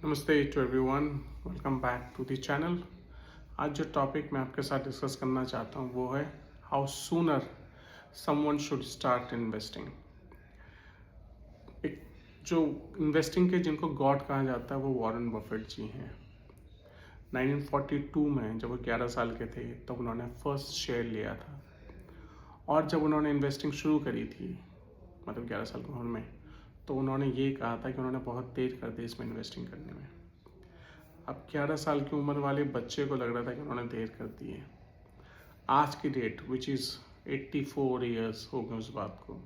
नमस्ते to everyone, welcome back to the channel. आज जो टॉपिक मैं आपके साथ डिस्कस करना चाहता हूँ वो है how sooner someone should start investing. एक जो इन्वेस्टिंग के जिनको गॉड कहा जाता है वो वॉरेन बफेट जी हैं। 1942 में जब वो 11 साल के थे तब उन्होंने फर्स्ट शेयर लिया था, और जब उन्होंने इन्वेस्टिंग शुरू करी थी मतलब 11 साल की उम्र में, तो उन्होंने ये कहा था कि उन्होंने बहुत देर कर दी इसमें इन्वेस्टिंग करने में। अब 11 साल की उम्र वाले बच्चे को लग रहा था कि उन्होंने देर कर दी है। आज की डेट विच इज़ 84 ईयर्स हो गए उस बात को।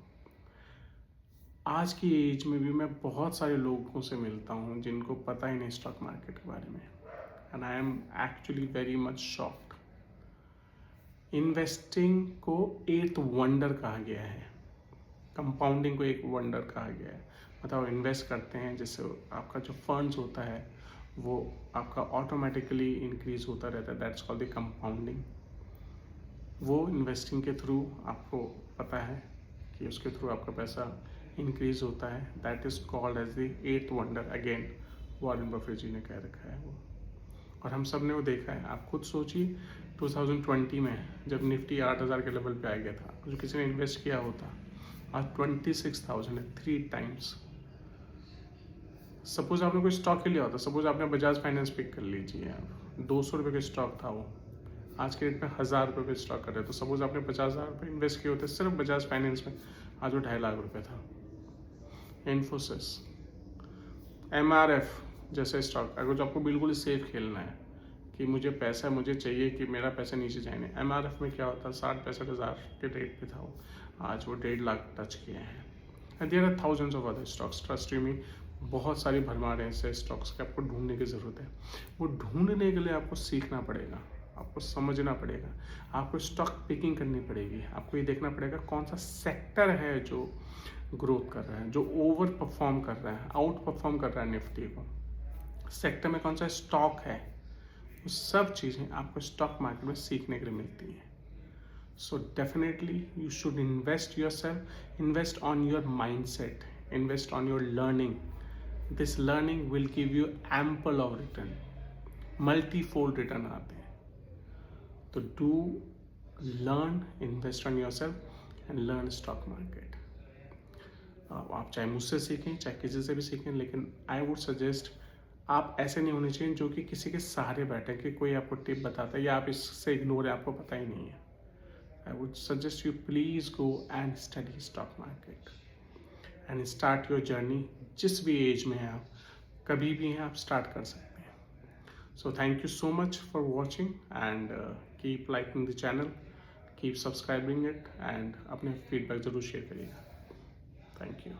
आज की एज में भी मैं बहुत सारे लोगों से मिलता हूँ जिनको पता ही नहीं स्टॉक मार्केट के बारे में, and I am actually very much shocked. Investing को एट्थ वंडर कहा गया है, कंपाउंडिंग को एक वंडर कहा गया है। मतलब इन्वेस्ट करते हैं जिससे आपका जो फंड्स होता है वो आपका ऑटोमेटिकली इंक्रीज होता रहता है, दैट्स कॉल्ड द कंपाउंडिंग। वो इन्वेस्टिंग के थ्रू आपको पता है कि उसके थ्रू आपका पैसा इंक्रीज होता है, that is called as the eighth wonder. Again Warren Buffett ji ने कह रखा है वो, और हम सब ने वो देखा है। आप खुद सोचिए 2020 में जब निफ्टी 8,000 के लेवल पे आ गया था, जो किसी ने इन्वेस्ट किया होता, आज 26,000 है, 3 टाइम्स। सपोज आपने कोई स्टॉक ही लिया होता, सपोज आपने बजाज फाइनेंस पिक कर लीजिए, आप 200 रुपये का स्टॉक था वो, आज के डेट में 1,000 रुपये पे स्टॉक कर रहे हैं। तो सपोज आपने 50,000 रुपये इन्वेस्ट किए होते सिर्फ बजाज फाइनेंस में, आज वो 2.5 लाख रुपये था। इन्फोसिस, MRF जैसे स्टॉक, अगर जो आपको बिल्कुल सेफ खेलना है कि मुझे पैसा मुझे चाहिए कि मेरा पैसा नीचे जाए नहीं, MRF में क्या होता है 60-65 हज़ार के रेट पे था वो, आज वो 1.5 लाख टच किए हैं। And there are thousands of other stocks, trust me, बहुत सारी भरमार ऐसे स्टॉक्स के आपको ढूंढने की ज़रूरत है। वो ढूंढने के लिए आपको सीखना पड़ेगा, आपको समझना पड़ेगा, आपको स्टॉक पिकिंग करनी पड़ेगी, आपको ये देखना पड़ेगा कौन सा सेक्टर है जो ग्रोथ कर रहा है, जो ओवर परफॉर्म कर रहा है, आउट परफॉर्म कर रहा है निफ्टी को, सेक्टर में कौन सा स्टॉक है। वो सब चीज़ें आपको स्टॉक मार्केट में सीखने के लिए मिलती हैं। So definitely you should invest yourself, invest on your mindset, invest on your learning. This learning will give you ample of return, multi-fold return आते हैं। तो do learn, invest on yourself and learn stock market. आप चाहे मुझसे सीखें चाहे किसी से भी सीखें, लेकिन I would suggest आप ऐसे नहीं होने चाहिए जो कि किसी के सहारे बैठे कि कोई आपको टिप बताता है या आप इससे इग्नोर है, आपको पता ही नहीं है। I would suggest you please go and study stock market and start your journey। जिस भी एज में हैं आप, कभी भी हैं आप स्टार्ट कर सकते हैं। So thank you so much for watching and keep liking the channel, keep subscribing it and अपने फीडबैक ज़रूर शेयर करिएगा। Thank you।